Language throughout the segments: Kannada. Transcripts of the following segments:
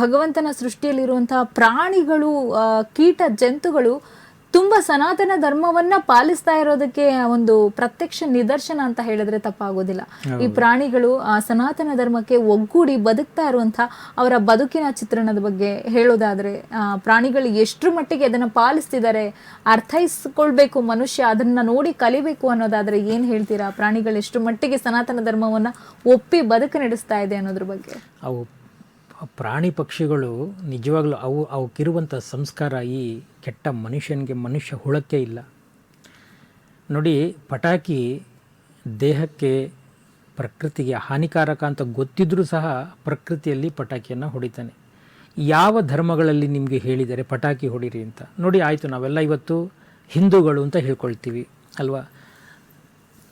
ಭಗವಂತನ ಸೃಷ್ಟಿಯಲ್ಲಿರುವಂತಹ ಪ್ರಾಣಿಗಳು, ಕೀಟ ಜಂತುಗಳು ತುಂಬಾ ಸನಾತನ ಧರ್ಮವನ್ನ ಪಾಲಿಸ್ತಾ ಇರೋದಕ್ಕೆ ಒಂದು ಪ್ರತ್ಯಕ್ಷ ನಿದರ್ಶನ ಅಂತ ಹೇಳಿದ್ರೆ ತಪ್ಪಾಗೋದಿಲ್ಲ. ಈ ಪ್ರಾಣಿಗಳು ಸನಾತನ ಧರ್ಮಕ್ಕೆ ಒಗ್ಗೂಡಿ ಬದುಕ್ತಾ ಇರುವಂತಹ ಅವರ ಬದುಕಿನ ಚಿತ್ರಣದ ಬಗ್ಗೆ ಹೇಳೋದಾದ್ರೆ, ಪ್ರಾಣಿಗಳು ಎಷ್ಟರ ಮಟ್ಟಿಗೆ ಅದನ್ನ ಪಾಲಿಸ್ತಿದ್ದಾರೆ, ಅರ್ಥೈಸ್ಕೊಳ್ಬೇಕು ಮನುಷ್ಯ, ಅದನ್ನ ನೋಡಿ ಕಲಿಬೇಕು ಅನ್ನೋದಾದ್ರೆ ಏನ್ ಹೇಳ್ತೀರಾ? ಪ್ರಾಣಿಗಳು ಎಷ್ಟು ಮಟ್ಟಿಗೆ ಸನಾತನ ಧರ್ಮವನ್ನ ಒಪ್ಪಿ ಬದುಕು ನಡೆಸ್ತಾ ಇದೆ ಅನ್ನೋದ್ರ ಬಗ್ಗೆ. ಅವು ಪ್ರಾಣಿ ಪಕ್ಷಿಗಳು ನಿಜವಾಗ್ಲೂ ಅವಕ್ಕಿರುವಂಥ ಸಂಸ್ಕಾರ ಈ ಕೆಟ್ಟ ಮನುಷ್ಯ ಹುಳಕ್ಕೆ ಇಲ್ಲ. ನೋಡಿ, ಪಟಾಕಿ ದೇಹಕ್ಕೆ ಪ್ರಕೃತಿಗೆ ಹಾನಿಕಾರಕ ಅಂತ ಗೊತ್ತಿದ್ರೂ ಸಹ ಪ್ರಕೃತಿಯಲ್ಲಿ ಪಟಾಕಿಯನ್ನು ಹೊಡಿತಾನೆ. ಯಾವ ಧರ್ಮಗಳಲ್ಲಿ ನಿಮಗೆ ಹೇಳಿದ್ದಾರೆ ಪಟಾಕಿ ಹೊಡಿರಿ ಅಂತ? ನೋಡಿ, ಆಯಿತು, ನಾವೆಲ್ಲ ಇವತ್ತು ಹಿಂದೂಗಳು ಅಂತ ಹೇಳ್ಕೊಳ್ತೀವಿ ಅಲ್ವಾ?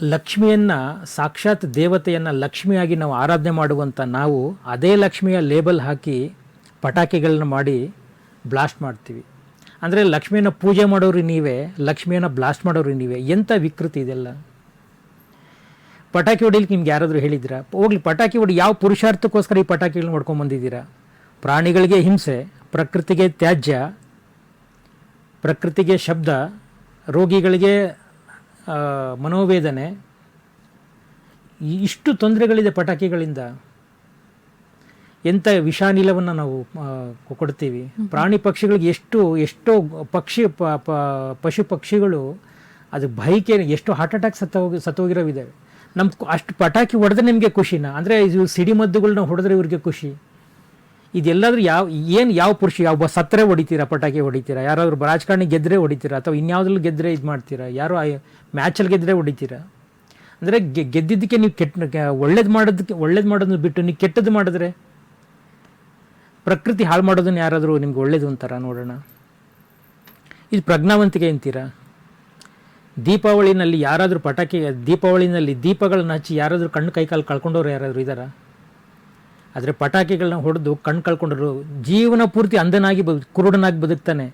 ಲಕ್ಷ್ಮಿಯನ್ನು, ಸಾಕ್ಷಾತ್ ದೇವತೆಯನ್ನು ಲಕ್ಷ್ಮಿಯಾಗಿ ನಾವು ಆರಾಧನೆ ಮಾಡುವಂಥ ನಾವು ಅದೇ ಲಕ್ಷ್ಮಿಯ ಲೇಬಲ್ ಹಾಕಿ ಪಟಾಕಿಗಳನ್ನ ಮಾಡಿ ಬ್ಲಾಸ್ಟ್ ಮಾಡ್ತೀವಿ. ಅಂದರೆ ಲಕ್ಷ್ಮಿಯನ್ನು ಪೂಜೆ ಮಾಡೋರು ನೀವೇ, ಲಕ್ಷ್ಮಿಯನ್ನು ಬ್ಲಾಸ್ಟ್ ಮಾಡೋರು ನೀವೇ. ಎಂಥ ವಿಕೃತಿ ಇದೆಲ್ಲ. ಪಟಾಕಿ ಹೊಡಿಲಿಕ್ಕೆ ನಿಮ್ಗೆ ಯಾರಾದರೂ ಹೇಳಿದ್ದೀರಾ? ಹೋಗ್ಲಿ, ಪಟಾಕಿ ಹೊಡಿ ಯಾವ ಪುರುಷಾರ್ಥಕ್ಕೋಸ್ಕರ ಈ ಪಟಾಕಿಗಳನ್ನ ಹೊಡ್ಕೊಂಡ್ಬಂದಿದ್ದೀರಾ? ಪ್ರಾಣಿಗಳಿಗೆ ಹಿಂಸೆ, ಪ್ರಕೃತಿಗೆ ತ್ಯಾಜ್ಯ, ಪ್ರಕೃತಿಗೆ ಶಬ್ದ, ರೋಗಿಗಳಿಗೆ ಮನೋವೇದನೆ, ಇಷ್ಟು ತೊಂದರೆಗಳಿದೆ ಪಟಾಕಿಗಳಿಂದ. ಎಂಥ ವಿಷಾನಿಲವನ್ನು ನಾವು ಕೊಡ್ತೀವಿ. ಪ್ರಾಣಿ ಪಕ್ಷಿಗಳಿಗೆ ಎಷ್ಟೋ ಪಶು ಪಕ್ಷಿಗಳು ಅದು ಭಯಕ್ಕೆ ಎಷ್ಟು ಹಾರ್ಟ್ ಅಟ್ಯಾಕ್ ಸತ್ತೋಗಿರೋವಿದ್ದಾವೆ. ಅಷ್ಟು ಪಟಾಕಿ ಹೊಡೆದ್ರೆ ನಿಮಗೆ ಖುಷಿನಾ? ಅಂದರೆ ಇದು ಸಿಡಿಮದ್ದುಗಳನ್ನ ಹೊಡೆದ್ರೆ ಇವ್ರಿಗೆ ಖುಷಿ. ಇದೆಲ್ಲಾದ್ರೂ ಯಾವ ಪುರುಷ ಯಾವ ಸತ್ತರೆ ಹೊಡಿತೀರಾ? ಪಟಾಕಿ ಹೊಡಿತೀರಾ? ಯಾರಾದ್ರೂ ರಾಜಕಾರಣಿ ಗೆದ್ದರೆ ಹೊಡಿತೀರಾ? ಅಥವಾ ಇನ್ಯಾವ್ದ್ರಲ್ಲಿ ಗೆದ್ದರೆ ಇದು ಮಾಡ್ತೀರಾ? ಯಾರೋ ಮ್ಯಾಚಲ್ಲಿ ಗೆದ್ದರೆ ಹೊಡಿತೀರಾ? ಅಂದರೆ ಗೆದ್ದಿದ್ದಕ್ಕೆ ನೀವು ಒಳ್ಳೇದು ಮಾಡೋದನ್ನ ಬಿಟ್ಟು ನೀವು ಕೆಟ್ಟದ್ದು ಮಾಡಿದ್ರೆ, ಪ್ರಕೃತಿ ಹಾಳು ಮಾಡೋದನ್ನ ಯಾರಾದರೂ ನಿಮ್ಗೆ ಒಳ್ಳೇದು ಅಂತಾರ? ನೋಡೋಣ. ಇದು ಪ್ರಜ್ಞಾವಂತಿಕೆ ಅಂತೀರಾ? ದೀಪಾವಳಿನಲ್ಲಿ ಯಾರಾದರೂ ದೀಪಾವಳಿನಲ್ಲಿ ದೀಪಗಳನ್ನ ಹಚ್ಚಿ ಯಾರಾದರೂ ಕಣ್ಣು ಕೈಕಾಲು ಕಳ್ಕೊಂಡವ್ರು ಯಾರಾದರೂ ಇದ್ದಾರಾ? ಆದರೆ ಪಟಾಕಿಗಳನ್ನ ಹೊಡೆದು ಕಣ್ಣು ಕಳ್ಕೊಂಡ್ರು ಜೀವನ ಪೂರ್ತಿ ಅಂಧನಾಗಿ ಕುರುಡನಾಗಿ ಬದುಕ್ತಾನೆ.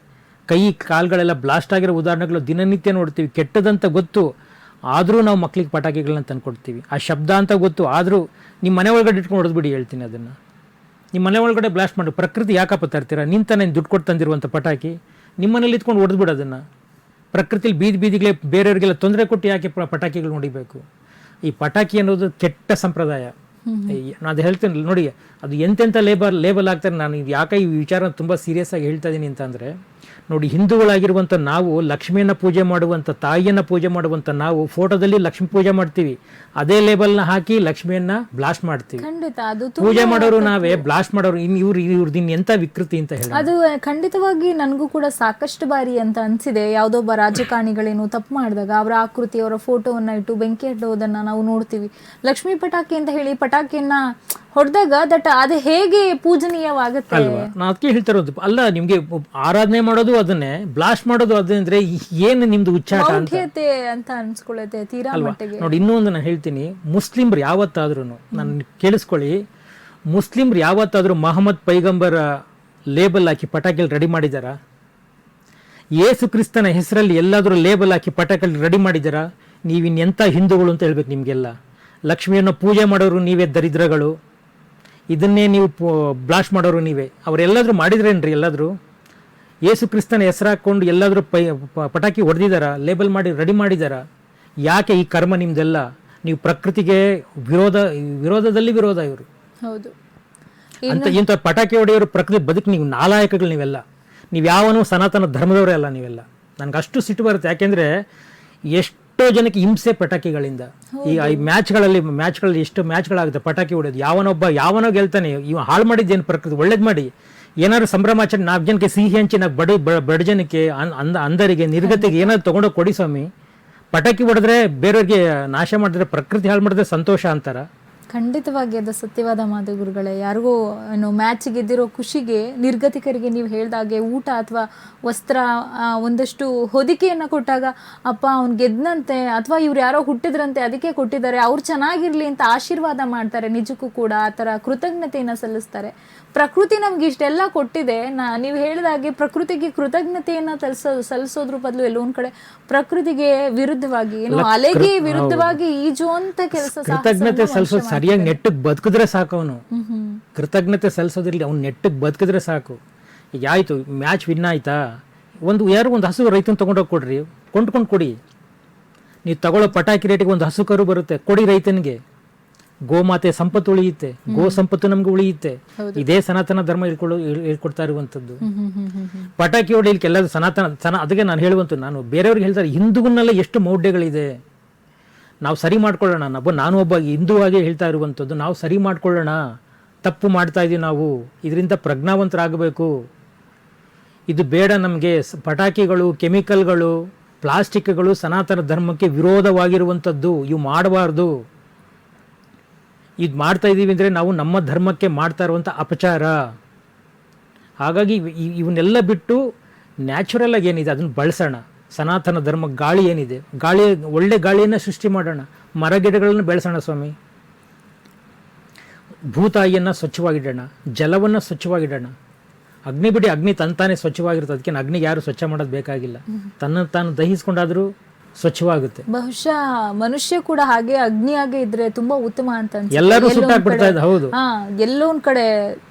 ಕೈ ಕಾಲುಗಳೆಲ್ಲ ಬ್ಲಾಸ್ಟ್ ಆಗಿರೋ ಉದಾಹರಣೆಗಳು ದಿನನಿತ್ಯ ನೋಡ್ತೀವಿ. ಕೆಟ್ಟದಂತ ಗೊತ್ತು, ಆದರೂ ನಾವು ಮಕ್ಳಿಗೆ ಪಟಾಕಿಗಳನ್ನ ತಂದುಕೊಡ್ತೀವಿ. ಆ ಶಬ್ದ ಅಂತ ಗೊತ್ತು, ಆದರೂ ನಿಮ್ಮ ಮನೆ ಒಳಗಡೆ ಇಟ್ಕೊಂಡು ಹೊಡೆದ್ಬಿಡಿ. ಹೇಳ್ತೀನಿ, ಅದನ್ನು ನಿಮ್ಮ ಮನೆ ಒಳಗಡೆ ಬ್ಲಾಸ್ಟ್ ಮಾಡಿ. ಪ್ರಕೃತಿ ಯಾಕಪ್ಪ ತರ್ತೀರಾ? ನಿಂತಾನೆ ದುಡ್ಡು ಕೊಟ್ಟು ತಂದಿರುವಂಥ ಪಟಾಕಿ ನಿಮ್ಮ ಮನೇಲಿ ಇಟ್ಕೊಂಡು ಹೊಡೆದ್ಬಿಡು ಅದನ್ನು. ಪ್ರಕೃತಿಲಿ ಬೀದಿಗಳೇ ಬೇರೆಯವರಿಗೆಲ್ಲ ತೊಂದರೆ ಕೊಟ್ಟು ಯಾಕೆ ಪಟಾಕಿಗಳು ನೋಡಿಬೇಕು? ಈ ಪಟಾಕಿ ಅನ್ನೋದು ಕೆಟ್ಟ ಸಂಪ್ರದಾಯ. ನಾನು ಅದು ಹೇಳ್ತೇನೆ ನೋಡಿ, ಅದು ಎಂತೆಂಥ ಲೇಬಲ್ ಆಗ್ತಾರೆ. ನಾನು ಯಾಕೆ ಈ ವಿಚಾರ ತುಂಬ ಸೀರಿಯಸ್ ಆಗಿ ಹೇಳ್ತಾ ಇದ್ದೀನಿ ಅಂತಂದರೆ, ನೋಡಿ, ಹಿಂದೂಗಳಾಗಿರುವಂಥ ನಾವು ಲಕ್ಷ್ಮಿಯನ್ನು ಪೂಜೆ ಮಾಡುವಂಥ, ತಾಯಿಯನ್ನು ಪೂಜೆ ಮಾಡುವಂಥ ನಾವು ಫೋಟೋದಲ್ಲಿ ಲಕ್ಷ್ಮಿ ಪೂಜೆ ಮಾಡ್ತೀವಿ. ಅದೇ ಲೇಬಲ್ನ ಹಾಕಿ ಲಕ್ಷ್ಮಿಯನ್ನ ಬ್ಲಾಸ್ಟ್ ಮಾಡ್ತೀವಿ. ಪೂಜೆ ಮಾಡೋರು ನಾವೇ, ಬ್ಲಾಸ್ಟ್ ಮಾಡೋರು ಇವ್ರದ್ದು ಎಂಥ ವಿಕೃತಿ ಅಂತ ಹೇಳಿ. ಅದು ಖಂಡಿತವಾಗಿ ನನಗೂ ಕೂಡ ಸಾಕಷ್ಟು ಬಾರಿ ಅಂತ ಅನ್ಸಿದೆ. ಯಾವುದೊಬ್ಬ ರಾಜಕಾರಣಿಗಳೇನು ತಪ್ಪು ಮಾಡಿದಾಗ ಅವರ ಆಕೃತಿ, ಅವರ ಫೋಟೋವನ್ನ ಇಟ್ಟು ಬೆಂಕಿ ಇಡೋದನ್ನ ನಾವು ನೋಡ್ತೀವಿ. ಲಕ್ಷ್ಮೀ ಪಟಾಕಿ ಅಂತ ಹೇಳಿ ಪಟಾಕಿಯನ್ನ ಹೊಡೆದಾಗ ಅದು ಹೇಗೆ ಪೂಜನೀಯವಾಗುತ್ತೆ ಅಲ್ವಾ? ನಾನು ಅದಕ್ಕೆ ಹೇಳ್ತಿರೋದು. ಅಲ್ಲ, ನಿಮ್ಗೆ ಆರಾಧನೆ ಮಾಡೋದು ಅದನ್ನೇ, ಬ್ಲಾಸ್ಟ್ ಮಾಡೋದು ಅದಂದ್ರೆ ಏನು ನಿಮ್ದು ಉಚ್ಚಾಟ ಅಂತ ಅನ್ಸ್ಕೊಳ್ಳುತ್ತೆ ತೀರಾ ಮಟ್ಟಿಗೆ. ನೋಡಿ, ಇನ್ನೊಂದು ನಾನು ಹೇಳ್ತೀನಿ. ಮುಸ್ಲಿಮ್ರು ಯಾವತ್ತಾದ್ರೂ, ನಾನು ಕೇಳಿಸ್ಕೊಳ್ಳಿ, ಮುಸ್ಲಿಮ್ರು ಯಾವತ್ತಾದ್ರೂ ಮಹಮ್ಮದ್ ಪೈಗಂಬರ ಲೇಬಲ್ ಹಾಕಿ ಪಟಾಕಿಗಳು ರೆಡಿ ಮಾಡಿದಾರಾ? ಯೇಸು ಕ್ರಿಸ್ತನ ಹೆಸರಲ್ಲಿ ಎಲ್ಲಾದ್ರೂ ಲೇಬಲ್ ಹಾಕಿ ಪಟಾಕಿಗಳು ರೆಡಿ ಮಾಡಿದಾರಾ? ನೀವಿನ್ನೆಂಥ ಹಿಂದೂಗಳು ಅಂತ ಹೇಳ್ಬೇಕು ನಿಮಗೆಲ್ಲ. ಲಕ್ಷ್ಮಿಯನ್ನು ಪೂಜೆ ಮಾಡೋರು ನೀವೇ ದರಿದ್ರಗಳು, ಇದನ್ನೇ ನೀವು ಬ್ಲಾಸ್ಟ್ ಮಾಡೋರು ನೀವೇ. ಅವರೆಲ್ಲಾದ್ರೂ ಮಾಡಿದ್ರೇನ್ರಿ? ಎಲ್ಲಾದರೂ ಯೇಸು ಕ್ರಿಸ್ತನ ಹೆಸರು ಹಾಕ್ಕೊಂಡು ಎಲ್ಲಾದರೂ ಪಟಾಕಿ ಹೊಡೆದಿದ್ದಾರ? ಲೇಬಲ್ ಮಾಡಿ ರೆಡಿ ಮಾಡಿದಾರ? ಯಾಕೆ ಈ ಕರ್ಮ ನಿಮ್ದೆಲ್ಲ? ನೀವು ಪ್ರಕೃತಿಗೆ ವಿರೋಧದಲ್ಲಿ ವಿರೋಧ ಇವರು. ಹೌದು. ಅಂತ ಇಂಥ ಪಟಾಕಿ ಹೊಡೆಯೋರು ಪ್ರಕೃತಿ ಬದುಕು ನೀವು ನಾಲಾಯಕಗಳು. ನೀವೆಲ್ಲ ಯಾವನೂ ಸನಾತನ ಧರ್ಮದವರೇ ಅಲ್ಲ ನೀವೆಲ್ಲ. ನನಗೆ ಅಷ್ಟು ಸಿಟ್ಟು ಬರುತ್ತೆ. ಯಾಕೆಂದರೆ ಎಷ್ಟೋ ಜನಕ್ಕೆ ಹಿಂಸೆ ಪಟಾಕಿಗಳಿಂದ. ಈ ಮ್ಯಾಚ್ಗಳಲ್ಲಿ ಎಷ್ಟು ಮ್ಯಾಚ್ಗಳಾಗುತ್ತೆ ಪಟಾಕಿ ಹೊಡೆಯೋದು. ಯಾವನೋ ಗೆಲ್ತಾನೆ. ಇವ ಹಾಳು ಮಾಡಿದ್ದೇನು ಪ್ರಕೃತಿ? ಒಳ್ಳೇದು ಮಾಡಿ ಏನಾದ್ರು ಸಂಭ್ರಮಾಚರಣೆ, 4 ಜನಕ್ಕೆ ಸಿಹಿ ಹಂಚಿ, ಬಡ ಜನಕ್ಕೆ, ಅಂಧರಿಗೆ, ನಿರ್ಗತಿಗೆ ಏನಾದ್ರು ತೊಗೊಂಡೋಗಿ ಕೊಡಿ ಸ್ವಾಮಿ. ಪಟಾಕಿ ಹೊಡೆದ್ರೆ ಬೇರೆಯವ್ರಿಗೆ ನಾಶ ಮಾಡಿದ್ರೆ, ಪ್ರಕೃತಿ ಹಾಳು ಮಾಡಿದ್ರೆ ಸಂತೋಷ ಅಂತಾರ? ಖಂಡಿತವಾಗಿ ಅದು ಸತ್ಯವಾದ ಮಾತು ಗುರುಗಳೇ. ಯಾರಿಗೂ ಮ್ಯಾಚ್ ಗೆದ್ದಿರೋ ಖುಷಿಗೆ ನಿರ್ಗತಿಕರಿಗೆ ನೀವು ಹೇಳ್ದಾಗೆ ಊಟ ಅಥವಾ ವಸ್ತ್ರ, ಒಂದಷ್ಟು ಹೊದಿಕೆಯನ್ನು ಕೊಟ್ಟಾಗ ಅಪ್ಪ ಅವ್ನು ಗೆದ್ದಂತೆ, ಅಥವಾ ಇವ್ರು ಯಾರೋ ಹುಟ್ಟಿದ್ರಂತೆ ಅದಕ್ಕೆ ಕೊಟ್ಟಿದ್ದಾರೆ, ಅವ್ರು ಚೆನ್ನಾಗಿರ್ಲಿ ಅಂತ ಆಶೀರ್ವಾದ ಮಾಡ್ತಾರೆ. ನಿಜಕ್ಕೂ ಕೂಡ ಆ ಥರ ಕೃತಜ್ಞತೆಯನ್ನು ಸಲ್ಲಿಸ್ತಾರೆ. ಪ್ರಕೃತಿ ನಮ್ಗೆ ಇಷ್ಟೆಲ್ಲ ಕೊಟ್ಟಿದೆ. ನೀವು ಹೇಳಿದಾಗೆ ಪ್ರಕೃತಿಗೆ ಕೃತಜ್ಞತೆಯನ್ನು ಸಲ್ಲಿಸೋದ್ರ ಬದಲು ಎಲ್ಲೊಂದ್ ಕಡೆ ಪ್ರಕೃತಿಗೆ ವಿರುದ್ಧವಾಗಿ, ಅಲೆಗೆ ವಿರುದ್ಧವಾಗಿ ಈಜುವಂತ ಕೆಲಸ ಕೃತಜ್ಞತೆ ಸಲ್ಲಿಸೋದು ಸರಿಯಾಗಿ ನೆಟ್ಟಗೆ ಬದುಕಿದ್ರೆ ಸಾಕು ಅವನು. ಹ್ಮ್ ಹ್ಮ್ ಕೃತಜ್ಞತೆ ಸಲ್ಲಿಸೋದಿರಲಿ, ಅವ್ನು ನೆಟ್ಟಗೆ ಬದುಕಿದ್ರೆ ಸಾಕು. ಈಗ ಆಯಿತು, ಮ್ಯಾಚ್ ವಿನ್ ಆಯ್ತಾ, ಯಾರು ಒಂದು ಹಸು ರೈತನ ತೊಗೊಂಡೋಗಿ ಕೊಡ್ರಿ, ಕೊಂಡ್ಕೊಂಡು ಕೊಡಿ. ನೀವು ತಗೊಳ್ಳೋ ಪಟಾಕಿ ರೇಟಿಗೆ ಒಂದು ಹಸು ಕರು ಬರುತ್ತೆ, ಕೊಡಿ ರೈತನಿಗೆ. ಗೋಮಾತೆ ಸಂಪತ್ತು ಉಳಿಯುತ್ತೆ, ಗೋ ಸಂಪತ್ತು ನಮ್ಗೆ ಉಳಿಯುತ್ತೆ. ಇದೇ ಸನಾತನ ಧರ್ಮ ಹೇಳ್ಕೊಡ್ತಾ ಇರುವಂಥದ್ದು. ಪಟಾಕಿ ಹೊಡಿಲಿಕ್ಕೆ ಎಲ್ಲರೂ ಅದಕ್ಕೆ ನಾನು ಹೇಳುವಂಥದ್ದು, ನಾನು ಬೇರೆಯವ್ರಿಗೆ ಹೇಳ್ತಾರೆ, ಹಿಂದೂಗನ್ನೆಲ್ಲ ಎಷ್ಟು ಮೌಢ್ಯಗಳಿದೆ, ನಾವು ಸರಿ ಮಾಡ್ಕೊಳ್ಳೋಣ. ನಾನು ಒಬ್ಬ ಹಿಂದೂವಾಗಿ ಹೇಳ್ತಾ ಇರುವಂಥದ್ದು, ನಾವು ಸರಿ ಮಾಡ್ಕೊಳ್ಳೋಣ. ತಪ್ಪು ಮಾಡ್ತಾ ಇದೀವಿ ನಾವು, ಇದರಿಂದ ಪ್ರಜ್ಞಾವಂತರಾಗಬೇಕು. ಇದು ಬೇಡ ನಮಗೆ. ಪಟಾಕಿಗಳು, ಕೆಮಿಕಲ್ಗಳು, ಪ್ಲಾಸ್ಟಿಕ್ಗಳು ಸನಾತನ ಧರ್ಮಕ್ಕೆ ವಿರೋಧವಾಗಿರುವಂಥದ್ದು, ಇವು ಮಾಡಬಾರ್ದು. ಇದು ಮಾಡ್ತಾ ಇದ್ದೀವಿ ಅಂದರೆ ನಾವು ನಮ್ಮ ಧರ್ಮಕ್ಕೆ ಮಾಡ್ತಾ ಇರುವಂಥ ಅಪಚಾರ. ಹಾಗಾಗಿ ಇವನ್ನೆಲ್ಲ ಬಿಟ್ಟು ನ್ಯಾಚುರಲ್ ಆಗಿ ಏನಿದೆ ಅದನ್ನು ಬಳಸೋಣ. ಸನಾತನ ಧರ್ಮ ಗಾಳಿ ಏನಿದೆ, ಒಳ್ಳೆ ಗಾಳಿಯನ್ನು ಸೃಷ್ಟಿ ಮಾಡೋಣ, ಮರಗಿಡಗಳನ್ನು ಬೆಳೆಸೋಣ ಸ್ವಾಮಿ. ಭೂತಾಯಿಯನ್ನು ಸ್ವಚ್ಛವಾಗಿಡೋಣ, ಜಲವನ್ನು ಸ್ವಚ್ಛವಾಗಿಡೋಣ. ಅಗ್ನಿ ಬಿಡಿ, ಅಗ್ನಿ ತಂತಾನೆ ಸ್ವಚ್ಛವಾಗಿರುತ್ತೆ. ಅದಕ್ಕೆ ಅಗ್ನಿಗೆ ಯಾರು ಸ್ವಚ್ಛ ಮಾಡೋದು ಬೇಕಾಗಿಲ್ಲ, ತನ್ನನ್ನು ತಾನು ದಹಿಸ್ಕೊಂಡಾದ್ರೂ ಸ್ವಚ್ಛವಾಗುತ್ತೆ. ಬಹುಶಃ ಮನುಷ್ಯ ಕೂಡ ಹಾಗೆ ಅಗ್ನಿಯಾಗೆ ಇದ್ರೆ ತುಂಬಾ ಉತ್ತಮ ಅಂತ ಅನ್ಸುತ್ತೆ. ಎಲ್ಲರೂ ಸುಟ್ಟಾಕ್ಬಿಡ್ತಾ ಇದ್ದ. ಹೌದು, ಎಲ್ಲೋ ಒಂದ್ ಕಡೆ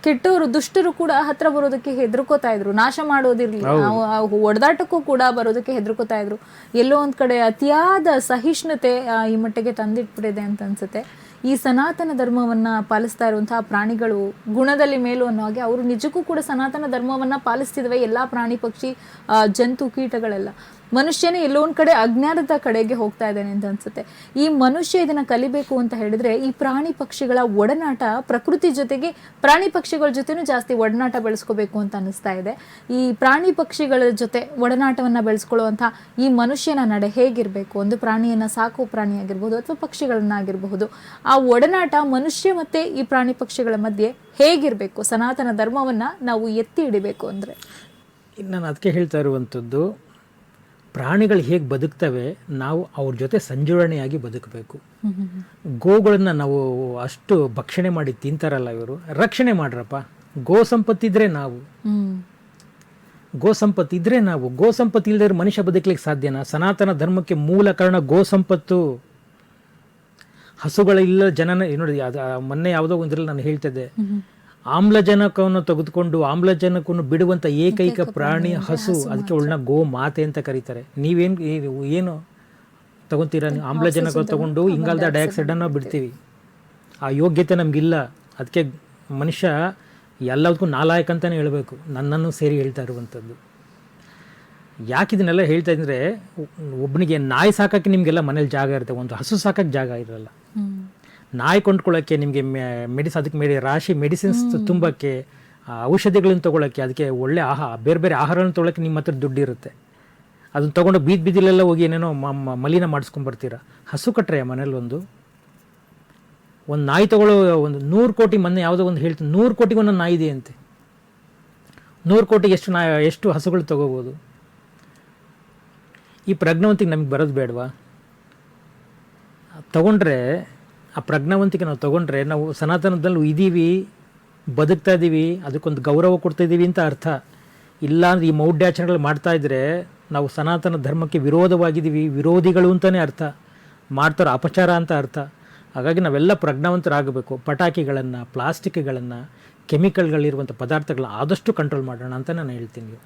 ಕೆಟ್ಟವರು, ದುಷ್ಟರು ಕೂಡ ಹತ್ರ ಬರೋದಕ್ಕೆ ಹೆದರ್ಕೋತಾ ಇದ್ರು, ನಾಶ ಮಾಡೋದಿರ್ಲಿ, ನಾವು ಒಡೆದಾಟಕ್ಕೂ ಕೂಡ ಬರೋದಕ್ಕೆ ಹೆದರ್ಕೋತಾ ಇದ್ರು. ಎಲ್ಲೋ ಒಂದ್ ಕಡೆ ಅತಿಯಾದ ಸಹಿಷ್ಣುತೆ ಈ ಮಟ್ಟಿಗೆ ತಂದಿಟ್ಬಿಟ್ಟಿದೆ ಅಂತ ಅನ್ಸುತ್ತೆ. ಈ ಸನಾತನ ಧರ್ಮವನ್ನ ಪಾಲಿಸ್ತಾ ಇರುವಂತಹ ಪ್ರಾಣಿಗಳು ಗುಣದಲ್ಲಿ ಮೇಲು ಅನ್ನೋ ಹಾಗೆ ಅವರು ನಿಜಕ್ಕೂ ಕೂಡ ಸನಾತನ ಧರ್ಮವನ್ನ ಪಾಲಿಸ್ತಿದ್ವೆ. ಎಲ್ಲಾ ಪ್ರಾಣಿ ಪಕ್ಷಿ ಜಂತು ಕೀಟಗಳೆಲ್ಲ. ಮನುಷ್ಯನೇ ಎಲ್ಲೋ ಒಂದ್ ಕಡೆ ಅಜ್ಞಾನದ ಕಡೆಗೆ ಹೋಗ್ತಾ ಇದ್ದಾನೆ ಅಂತ ಅನ್ಸುತ್ತೆ. ಈ ಮನುಷ್ಯ ಇದನ್ನ ಕಲಿಬೇಕು ಅಂತ ಹೇಳಿದ್ರೆ ಈ ಪ್ರಾಣಿ ಪಕ್ಷಿಗಳ ಒಡನಾಟ, ಪ್ರಕೃತಿ ಜೊತೆಗೆ ಪ್ರಾಣಿ ಪಕ್ಷಿಗಳ ಜೊತೆನೂ ಜಾಸ್ತಿ ಒಡನಾಟ ಬೆಳೆಸ್ಕೋಬೇಕು ಅಂತ ಅನಿಸ್ತಾ ಇದೆ. ಈ ಪ್ರಾಣಿ ಪಕ್ಷಿಗಳ ಜೊತೆ ಒಡನಾಟವನ್ನ ಬೆಳೆಸ್ಕೊಳ್ಳುವಂತ ಈ ಮನುಷ್ಯನ ನಡೆ ಹೇಗಿರ್ಬೇಕು? ಒಂದು ಪ್ರಾಣಿಯನ್ನ ಸಾಕೋ ಪ್ರಾಣಿ ಆಗಿರ್ಬೋದು ಅಥವಾ ಪಕ್ಷಿಗಳನ್ನಾಗಿರಬಹುದು, ಆ ಒಡನಾಟ ಮನುಷ್ಯ ಮತ್ತೆ ಈ ಪ್ರಾಣಿ ಪಕ್ಷಿಗಳ ಮಧ್ಯೆ ಹೇಗಿರ್ಬೇಕು? ಸನಾತನ ಧರ್ಮವನ್ನ ನಾವು ಎತ್ತಿ ಹಿಡಿಬೇಕು ಅಂದ್ರೆ ನಾನು ಅದಕ್ಕೆ ಹೇಳ್ತಾ ಇರುವಂಥದ್ದು, ಪ್ರಾಣಿಗಳು ಹೇಗೆ ಬದುಕ್ತವೆ, ನಾವು ಅವ್ರ ಜೊತೆ ಸಂಜೋಡಣೆಯಾಗಿ ಬದುಕಬೇಕು. ಗೋಗಳನ್ನ ನಾವು ಅಷ್ಟು ಭಕ್ಷಣೆ ಮಾಡಿ ತಿಂತಾರಲ್ಲ ಇವರು, ರಕ್ಷಣೆ ಮಾಡ್ರಪ್ಪ. ಗೋ ಸಂಪತ್ತಿದ್ರೆ ನಾವು, ಗೋ ಸಂಪತ್ತಿದ್ರೆ ನಾವು. ಗೋ ಸಂಪತ್ತು ಇಲ್ಲದೆ ಮನುಷ್ಯ ಬದುಕಲಿಕ್ಕೆ ಸಾಧ್ಯನಾ? ಸನಾತನ ಧರ್ಮಕ್ಕೆ ಮೂಲ ಕಾರಣ ಗೋ ಸಂಪತ್ತು. ಹಸುಗಳಿಲ್ಲ ಜನನ ನೋಡಿ, ಮೊನ್ನೆ ಯಾವುದೋ ಒಂದ್ರಲ್ಲಿ ನಾನು ಹೇಳ್ತಿದ್ದೆ, ಆಮ್ಲಜನಕವನ್ನು ತೆಗೆದುಕೊಂಡು ಆಮ್ಲಜನಕವನ್ನು ಬಿಡುವಂತ ಏಕೈಕ ಪ್ರಾಣಿ ಹಸು. ಅದಕ್ಕೆ ಒಳ್ಳೆ ಗೋ ಮಾತೆ ಅಂತ ಕರೀತಾರೆ. ಏನು ತಗೊಂತೀರಾ ನೀವು? ಆಮ್ಲಜನಕ ತಗೊಂಡು ಇಂಗಾಲದ ಡೈಆಕ್ಸೈಡ್ ಅನ್ನು ಬಿಡ್ತೀವಿ. ಆ ಯೋಗ್ಯತೆ ನಮಗಿಲ್ಲ. ಅದಕ್ಕೆ ಮನುಷ್ಯ ಎಲ್ಲದಕ್ಕೂ ನಾಲಾಯಕ ಅಂತಾನೆ ಹೇಳಬೇಕು, ನನ್ನನ್ನು ಸೇರಿ ಹೇಳ್ತಾ ಇರುವಂಥದ್ದು. ಯಾಕೆ ಇದನ್ನೆಲ್ಲ ಹೇಳ್ತಾ ಇದ್ರೆ, ಒಬ್ಬನಿಗೆ ನಾಯಿ ಸಾಕಕ್ಕೆ ನಿಮಗೆಲ್ಲ ಮನೇಲಿ ಜಾಗ ಇರುತ್ತೆ, ಒಂದು ಹಸು ಸಾಕಕ್ಕೆ ಜಾಗ ಇರಲ್ಲ. ನಾಯಿ ಕೊಂಡ್ಕೊಳ್ಳೋಕ್ಕೆ ನಿಮಗೆ ಅದಕ್ಕೆ ರಾಶಿ ಮೆಡಿಸಿನ್ಸ್ ತುಂಬಕ್ಕೆ, ಔಷಧಿಗಳನ್ನು ತೊಗೊಳಕ್ಕೆ, ಅದಕ್ಕೆ ಒಳ್ಳೆ ಬೇರೆ ಬೇರೆ ಆಹಾರಗಳನ್ನು ತೊಗೊಳಕ್ಕೆ ನಿಮ್ಮ ಹತ್ರ ದುಡ್ಡು ಇರುತ್ತೆ. ಅದನ್ನು ತೊಗೊಂಡು ಬೀದಿಲೆಲ್ಲ ಹೋಗಿ ಏನೇನೋ ಮಲಿನ ಮಾಡಿಸ್ಕೊಂಡ್ಬರ್ತೀರ. ಹಸು ಕಟ್ಟರೆ ಮನೇಲಿ ಒಂದು ನಾಯಿ ತೊಗೊಳ್ಳೋ, ಒಂದು 100 ಕೋಟಿ, ಮೊನ್ನೆ ಯಾವುದೋ ಒಂದು ಹೇಳ್ತೀನಿ, 100 ಕೋಟಿಗೆ ಒಂದೊಂದು ನಾಯಿ ಇದೆ ಅಂತೆ. 100 ಕೋಟಿಗೆ ಎಷ್ಟು ಹಸುಗಳು ತೊಗೋಬೋದು? ಈ ಪ್ರಜ್ಞಾವಂತಿಕೆ ನಮಗೆ ಬರೋದು ಬೇಡವಾ? ತಗೊಂಡ್ರೆ ಆ ಪ್ರಜ್ಞಾವಂತಿಕೆ ನಾವು ತೊಗೊಂಡ್ರೆ ನಾವು ಸನಾತನದಲ್ಲಿ ಇದ್ದೀವಿ, ಬದುಕ್ತಾ ಇದ್ದೀವಿ, ಅದಕ್ಕೊಂದು ಗೌರವ ಕೊಡ್ತಾ ಇದ್ದೀವಿ ಅಂತ ಅರ್ಥ. ಇಲ್ಲಾಂದ್ರೆ ಈ ಮೌಢ್ಯಾಚರಣೆಗಳು ಮಾಡ್ತಾ ಇದ್ರೆ ನಾವು ಸನಾತನ ಧರ್ಮಕ್ಕೆ ವಿರೋಧವಾಗಿದ್ದೀವಿ, ವಿರೋಧಿಗಳು ಅಂತಲೇ ಅರ್ಥ, ಮಾಡ್ತಾರೋ ಅಪಚಾರ ಅಂತ ಅರ್ಥ. ಹಾಗಾಗಿ ನಾವೆಲ್ಲ ಪ್ರಜ್ಞಾವಂತರಾಗಬೇಕು. ಪಟಾಕಿಗಳನ್ನು, ಪ್ಲಾಸ್ಟಿಕ್ಗಳನ್ನು, ಕೆಮಿಕಲ್ಗಳಿರುವಂಥ ಪದಾರ್ಥಗಳನ್ನ ಆದಷ್ಟು ಕಂಟ್ರೋಲ್ ಮಾಡೋಣ ಅಂತ ನಾನು ಹೇಳ್ತೀನಿ.